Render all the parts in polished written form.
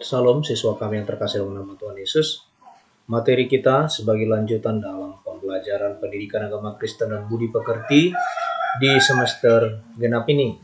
Salam siswa kami yang terkasih dalam nama Tuhan Yesus. Materi kita sebagai lanjutan dalam pembelajaran pendidikan agama Kristen dan budi pekerti di semester genap ini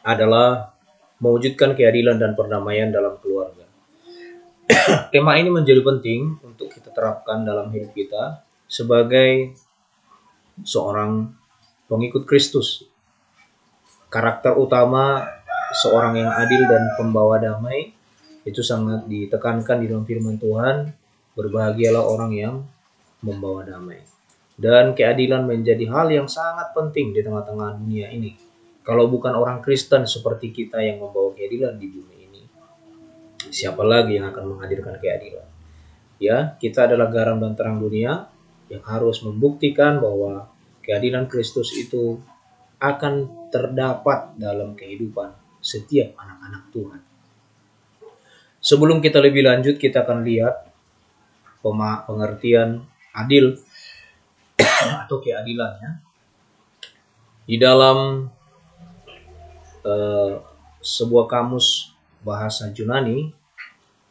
adalah mewujudkan keadilan dan perdamaian dalam keluarga. Tema ini menjadi penting untuk kita terapkan dalam hidup kita sebagai seorang pengikut Kristus. Karakter utama seorang yang adil dan pembawa damai itu sangat ditekankan di dalam firman Tuhan. Berbahagialah orang yang membawa damai. Dan keadilan menjadi hal yang sangat penting di tengah-tengah dunia ini. Kalau bukan orang Kristen seperti kita yang membawa keadilan di bumi ini, siapa lagi yang akan menghadirkan keadilan? Ya, kita adalah garam dan terang dunia yang harus membuktikan bahwa keadilan Kristus itu akan terdapat dalam kehidupan setiap anak-anak Tuhan. Sebelum kita lebih lanjut, kita akan lihat pengertian adil atau keadilannya di dalam sebuah kamus bahasa Yunani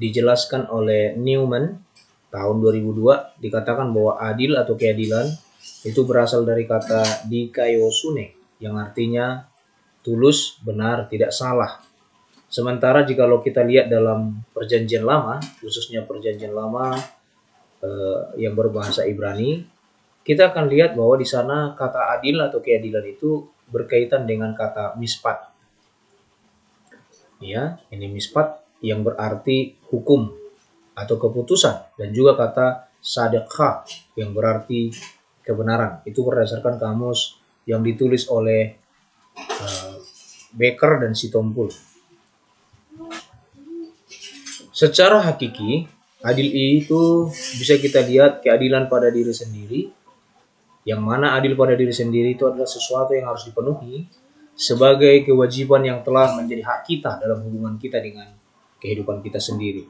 dijelaskan oleh Newman tahun 2002. Dikatakan bahwa adil atau keadilan itu berasal dari kata dikaiosune yang artinya tulus, benar, tidak salah. Sementara jika kita lihat dalam perjanjian lama, khususnya perjanjian lama yang berbahasa Ibrani, kita akan lihat bahwa di sana kata adil atau keadilan itu berkaitan dengan kata mispat. Ya, ini mispat yang berarti hukum atau keputusan, dan juga kata sadaqah yang berarti kebenaran. Itu berdasarkan kamus yang ditulis oleh Becker dan Sitompul. Secara hakiki, adil itu bisa kita lihat keadilan pada diri sendiri, yang mana adil pada diri sendiri itu adalah sesuatu yang harus dipenuhi sebagai kewajiban yang telah menjadi hak kita dalam hubungan kita dengan kehidupan kita sendiri.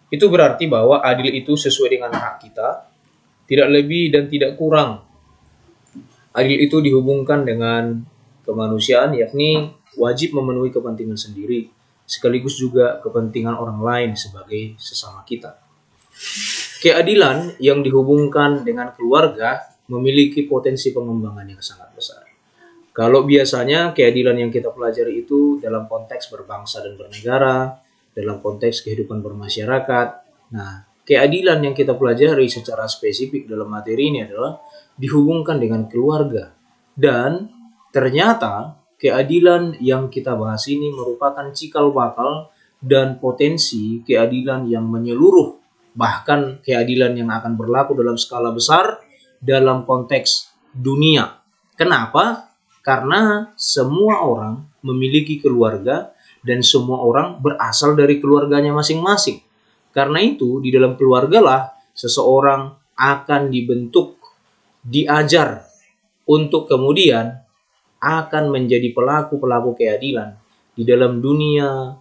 Itu berarti bahwa adil itu sesuai dengan hak kita, tidak lebih dan tidak kurang. Adil itu dihubungkan dengan kemanusiaan, yakni wajib memenuhi kepentingan sendiri, sekaligus juga kepentingan orang lain sebagai sesama kita. Keadilan yang dihubungkan dengan keluarga memiliki potensi pengembangan yang sangat besar. Kalau biasanya keadilan yang kita pelajari itu dalam konteks berbangsa dan bernegara, dalam konteks kehidupan bermasyarakat. Nah, keadilan yang kita pelajari secara spesifik dalam materi ini adalah dihubungkan dengan keluarga. Dan ternyata keadilan yang kita bahas ini merupakan cikal bakal dan potensi keadilan yang menyeluruh, bahkan keadilan yang akan berlaku dalam skala besar dalam konteks dunia. Kenapa? Karena semua orang memiliki keluarga dan semua orang berasal dari keluarganya masing-masing. Karena itu, di dalam keluargalah seseorang akan dibentuk, diajar untuk kemudian akan menjadi pelaku-pelaku keadilan di dalam dunia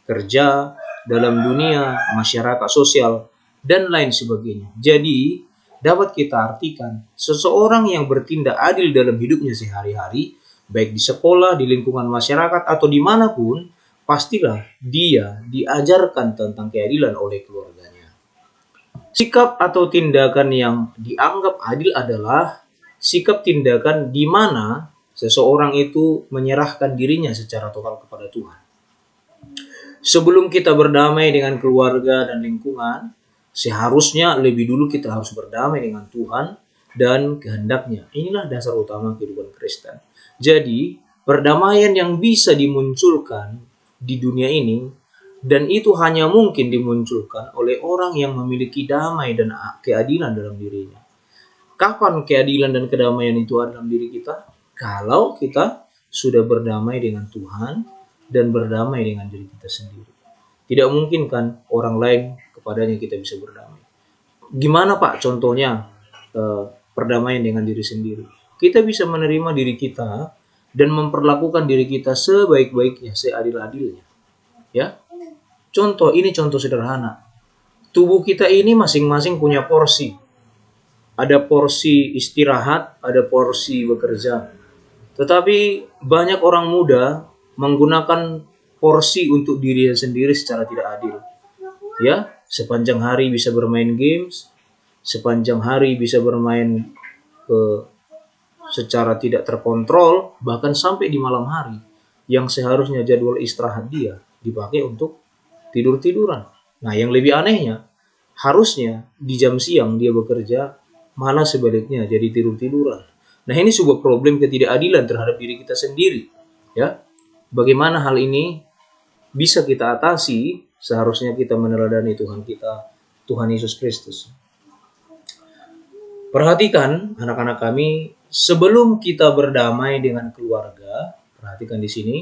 kerja, dalam dunia masyarakat sosial, dan lain sebagainya. Jadi, dapat kita artikan seseorang yang bertindak adil dalam hidupnya sehari-hari, baik di sekolah, di lingkungan masyarakat, atau dimanapun, pastilah dia diajarkan tentang keadilan oleh keluarganya. Sikap atau tindakan yang dianggap adil adalah sikap tindakan di mana seseorang itu menyerahkan dirinya secara total kepada Tuhan. Sebelum kita berdamai dengan keluarga dan lingkungan, seharusnya lebih dulu kita harus berdamai dengan Tuhan dan kehendaknya. Inilah dasar utama kehidupan Kristen. Jadi, perdamaian yang bisa dimunculkan di dunia ini, dan itu hanya mungkin dimunculkan oleh orang yang memiliki damai dan keadilan dalam dirinya. Kapan keadilan dan kedamaian itu ada dalam diri kita? Kalau kita sudah berdamai dengan Tuhan dan berdamai dengan diri kita sendiri. Tidak mungkin kan orang lain kepadanya kita bisa berdamai. Gimana Pak contohnya perdamaian dengan diri sendiri? Kita bisa menerima diri kita dan memperlakukan diri kita sebaik-baiknya, seadil-adilnya. Ya, ini contoh sederhana. Tubuh kita ini masing-masing punya porsi. Ada porsi istirahat, ada porsi bekerja. Tetapi banyak orang muda menggunakan porsi untuk dirinya sendiri secara tidak adil. Ya, sepanjang hari bisa bermain games, sepanjang hari bisa bermain secara tidak terkontrol, bahkan sampai di malam hari yang seharusnya jadwal istirahat dia dipakai untuk tidur-tiduran. Nah, yang lebih anehnya, harusnya di jam siang dia bekerja, malah sebaliknya jadi tidur-tiduran. Nah, ini sebuah problem ketidakadilan terhadap diri kita sendiri. Ya, bagaimana hal ini bisa kita atasi? Seharusnya kita meneladani Tuhan kita, Tuhan Yesus Kristus. Perhatikan anak-anak kami, sebelum kita berdamai dengan keluarga, perhatikan di sini,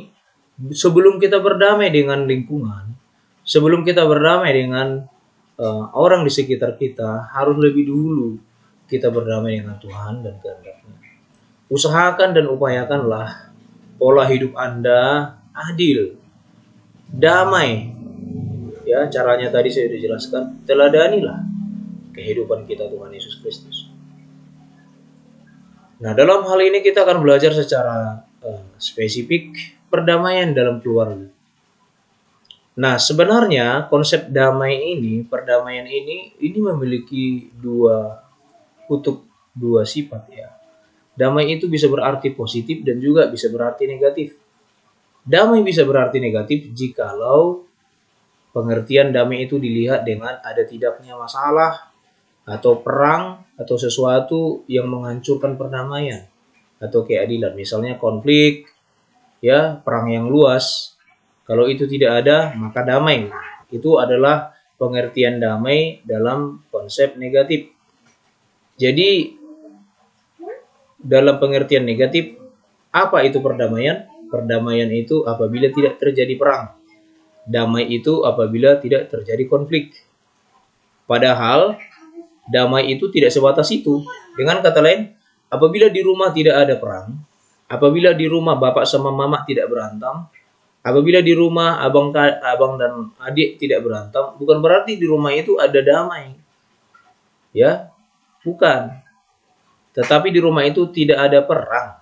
sebelum kita berdamai dengan lingkungan, sebelum kita berdamai dengan orang di sekitar kita, harus lebih dulu kita berdamai dengan Tuhan dan kehendak-Nya. Usahakan dan upayakanlah pola hidup Anda adil, damai. Ya, caranya tadi saya sudah jelaskan. Teladanilah kehidupan kita Tuhan Yesus Kristus. Nah, dalam hal ini kita akan belajar secara spesifik perdamaian dalam keluarga. Nah, sebenarnya konsep damai ini, perdamaian ini memiliki dua sifat ya. Damai itu bisa berarti positif dan juga bisa berarti negatif. Damai bisa berarti negatif jikalau pengertian damai itu dilihat dengan ada tidaknya masalah atau perang atau sesuatu yang menghancurkan perdamaian atau keadilan. Misalnya konflik, ya, perang yang luas. Kalau itu tidak ada, maka damai. Itu adalah pengertian damai dalam konsep negatif. Jadi, dalam pengertian negatif, apa itu perdamaian? Perdamaian itu apabila tidak terjadi perang. Damai itu apabila tidak terjadi konflik. Padahal, damai itu tidak sebatas itu. Dengan kata lain, apabila di rumah tidak ada perang, apabila di rumah bapak sama mama tidak berantem, apabila di rumah abang dan adik tidak berantem, bukan berarti di rumah itu ada damai. Ya, bukan. Tetapi di rumah itu tidak ada perang.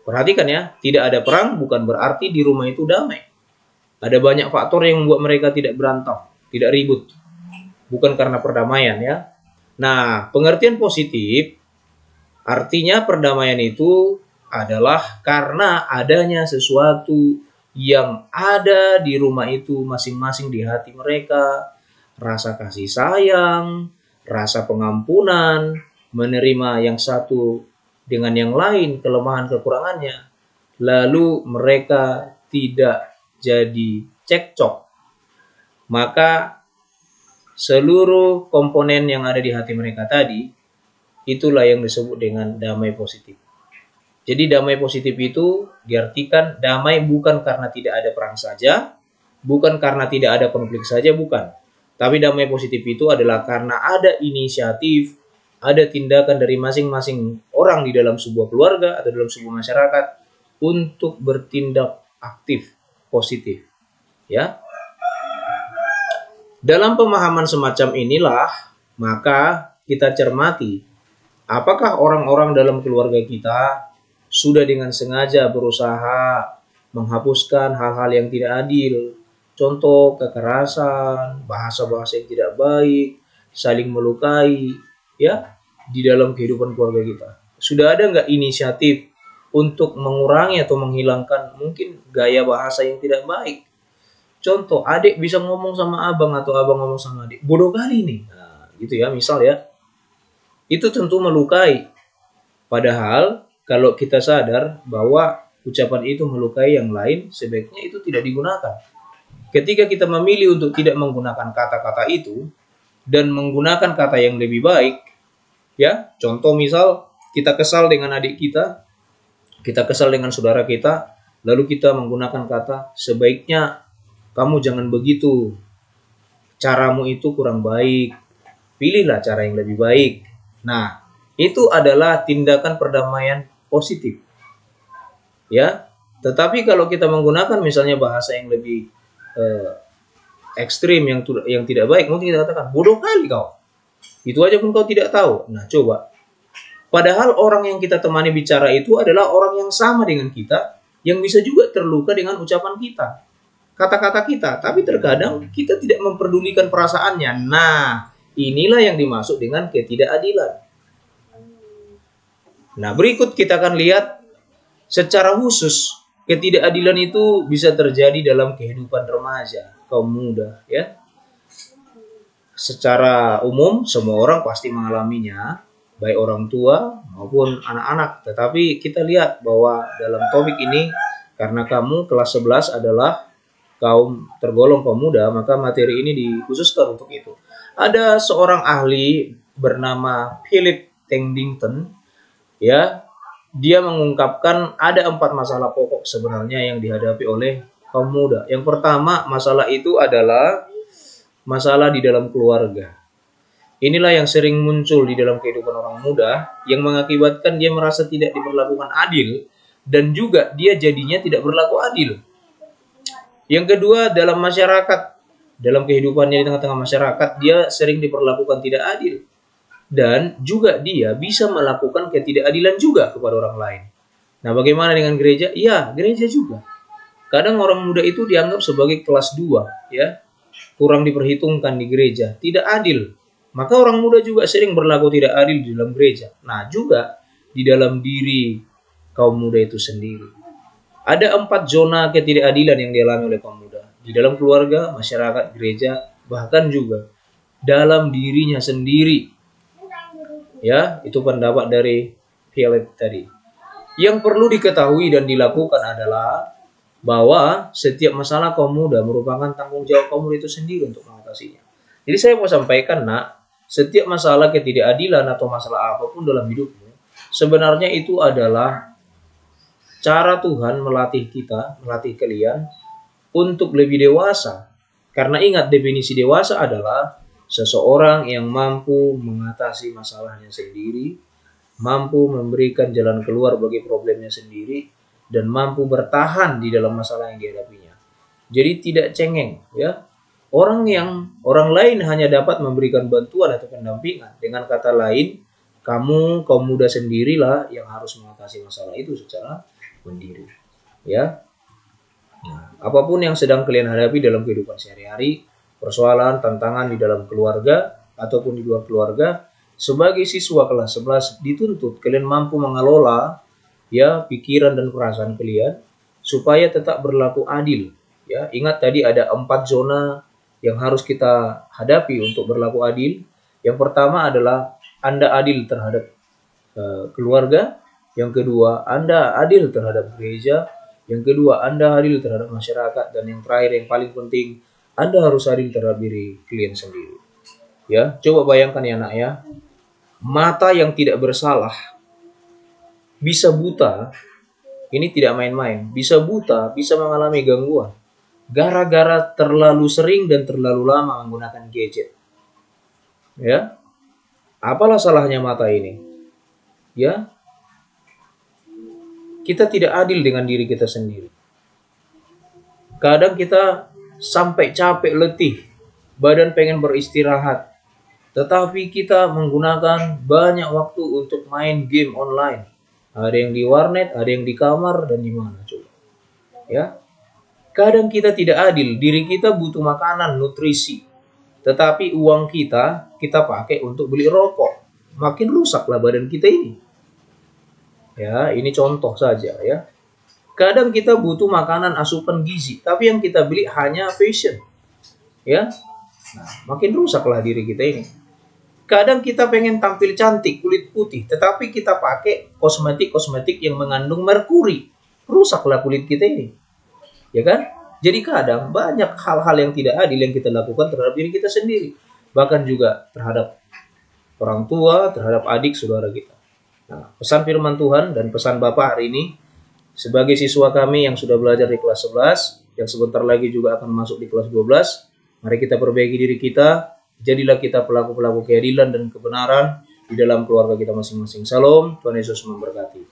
Perhatikan ya, tidak ada perang bukan berarti di rumah itu damai. Ada banyak faktor yang membuat mereka tidak berantem, tidak ribut. Bukan karena perdamaian ya. Nah, pengertian positif artinya perdamaian itu adalah karena adanya sesuatu yang ada di rumah itu masing-masing di hati mereka, rasa kasih sayang, rasa pengampunan, menerima yang satu dengan yang lain, kelemahan kekurangannya, lalu mereka tidak jadi cekcok. Maka seluruh komponen yang ada di hati mereka tadi, itulah yang disebut dengan damai positif. Jadi damai positif itu diartikan damai bukan karena tidak ada perang saja, bukan karena tidak ada konflik saja, bukan. Tapi damai positif itu adalah karena ada inisiatif, ada tindakan dari masing-masing orang di dalam sebuah keluarga atau dalam sebuah masyarakat untuk bertindak aktif, positif. Ya. Dalam pemahaman semacam inilah, maka kita cermati apakah orang-orang dalam keluarga kita sudah dengan sengaja berusaha menghapuskan hal-hal yang tidak adil, contoh kekerasan, bahasa-bahasa yang tidak baik, saling melukai, ya, di dalam kehidupan keluarga kita. Sudah ada nggak inisiatif untuk mengurangi atau menghilangkan mungkin gaya bahasa yang tidak baik? Contoh, adik bisa ngomong sama abang atau abang ngomong sama adik, bodoh kali nih. Nah, gitu ya, misal ya. Itu tentu melukai. Padahal, kalau kita sadar bahwa ucapan itu melukai yang lain, sebaiknya itu tidak digunakan. Ketika kita memilih untuk tidak menggunakan kata-kata itu, dan menggunakan kata yang lebih baik, ya, contoh misal, kita kesal dengan adik kita kesal dengan saudara kita, lalu kita menggunakan kata, sebaiknya kamu jangan begitu, caramu itu kurang baik, pilihlah cara yang lebih baik. Nah, itu adalah tindakan perdamaian positif. Ya, tetapi kalau kita menggunakan misalnya bahasa yang lebih ekstrim, yang tidak baik, mungkin kita katakan, bodoh kali kau. Itu aja pun kau tidak tahu. Nah, coba. Padahal orang yang kita temani bicara itu adalah orang yang sama dengan kita, yang bisa juga terluka dengan ucapan kita, kata-kata kita, tapi terkadang kita tidak memperdulikan perasaannya. Nah, inilah yang dimaksud dengan ketidakadilan. Nah, berikut kita akan lihat secara khusus ketidakadilan itu bisa terjadi dalam kehidupan remaja, kaum muda, ya. Secara umum semua orang pasti mengalaminya, baik orang tua maupun anak-anak. Tetapi kita lihat bahwa dalam topik ini, karena kamu kelas 11 adalah tergolong kaum muda, maka materi ini dikhususkan untuk itu. Ada seorang ahli bernama Philip Tendington, ya, dia mengungkapkan ada 4 masalah pokok sebenarnya yang dihadapi oleh kaum muda. Yang pertama, masalah itu adalah masalah di dalam keluarga. Inilah yang sering muncul di dalam kehidupan orang muda, yang mengakibatkan dia merasa tidak diperlakukan adil, dan juga dia jadinya tidak berlaku adil. Yang kedua, dalam masyarakat, dalam kehidupannya di tengah-tengah masyarakat, dia sering diperlakukan tidak adil. Dan juga dia bisa melakukan ketidakadilan juga kepada orang lain. Nah, bagaimana dengan gereja? Ya, gereja juga. Kadang orang muda itu dianggap sebagai kelas 2, ya. Kurang diperhitungkan di gereja, tidak adil. Maka orang muda juga sering berlaku tidak adil di dalam gereja. Nah, juga di dalam diri kaum muda itu sendiri. Ada 4 zona ketidakadilan yang dialami oleh kaum muda. Di dalam keluarga, masyarakat, gereja, bahkan juga dalam dirinya sendiri. Ya, itu pendapat dari Philip tadi. Yang perlu diketahui dan dilakukan adalah bahwa setiap masalah kaum muda merupakan tanggung jawab kaum muda itu sendiri untuk mengatasinya. Jadi saya mau sampaikan, nak, setiap masalah ketidakadilan atau masalah apapun dalam hidupmu, sebenarnya itu adalah cara Tuhan melatih kita, melatih kalian untuk lebih dewasa. Karena ingat, definisi dewasa adalah seseorang yang mampu mengatasi masalahnya sendiri, mampu memberikan jalan keluar bagi problemnya sendiri, dan mampu bertahan di dalam masalah yang dihadapinya. Jadi tidak cengeng, ya. Orang lain hanya dapat memberikan bantuan atau pendampingan. Dengan kata lain, kamu kaum muda sendirilah yang harus mengatasi masalah itu secara mandiri, ya. Nah, apapun yang sedang kalian hadapi dalam kehidupan sehari-hari, persoalan, tantangan di dalam keluarga ataupun di luar keluarga, sebagai siswa kelas 11 dituntut kalian mampu mengelola, ya, pikiran dan perasaan kalian supaya tetap berlaku adil, ya. Ingat tadi ada 4 zona yang harus kita hadapi untuk berlaku adil. Yang pertama adalah Anda adil terhadap keluarga, yang kedua Anda adil terhadap gereja, yang kedua Anda adil terhadap masyarakat, dan yang terakhir yang paling penting, Anda harus adil terhadap diri kalian sendiri. Ya, coba bayangkan ya, nak, ya. Mata yang tidak bersalah bisa buta, ini tidak main-main, bisa buta, bisa mengalami gangguan gara-gara terlalu sering dan terlalu lama menggunakan gadget. Ya, apalah salahnya mata ini? Ya, kita tidak adil dengan diri kita sendiri. Kadang kita sampai capek, letih, badan pengen beristirahat, tetapi kita menggunakan banyak waktu untuk main game online. Ada yang di warnet, ada yang di kamar, dan di mana coba. Ya, kadang kita tidak adil, diri kita butuh makanan, nutrisi, tetapi uang kita pakai untuk beli rokok. Makin rusaklah badan kita ini. Ya, ini contoh saja, ya. Kadang kita butuh makanan asupan gizi, tapi yang kita beli hanya fashion. Ya. Nah, makin rusaklah diri kita ini. Kadang kita pengen tampil cantik, kulit putih, tetapi kita pakai kosmetik yang mengandung merkuri. Rusaklah kulit kita ini. Ya kan? Jadi kadang banyak hal-hal yang tidak adil yang kita lakukan terhadap diri kita sendiri. Bahkan juga terhadap orang tua, terhadap adik, saudara kita. Nah, pesan firman Tuhan dan pesan Bapak hari ini, sebagai siswa kami yang sudah belajar di kelas 11, yang sebentar lagi juga akan masuk di kelas 12, mari kita perbaiki diri kita, jadilah kita pelaku-pelaku keadilan dan kebenaran di dalam keluarga kita masing-masing. Salam, Tuhan Yesus memberkati.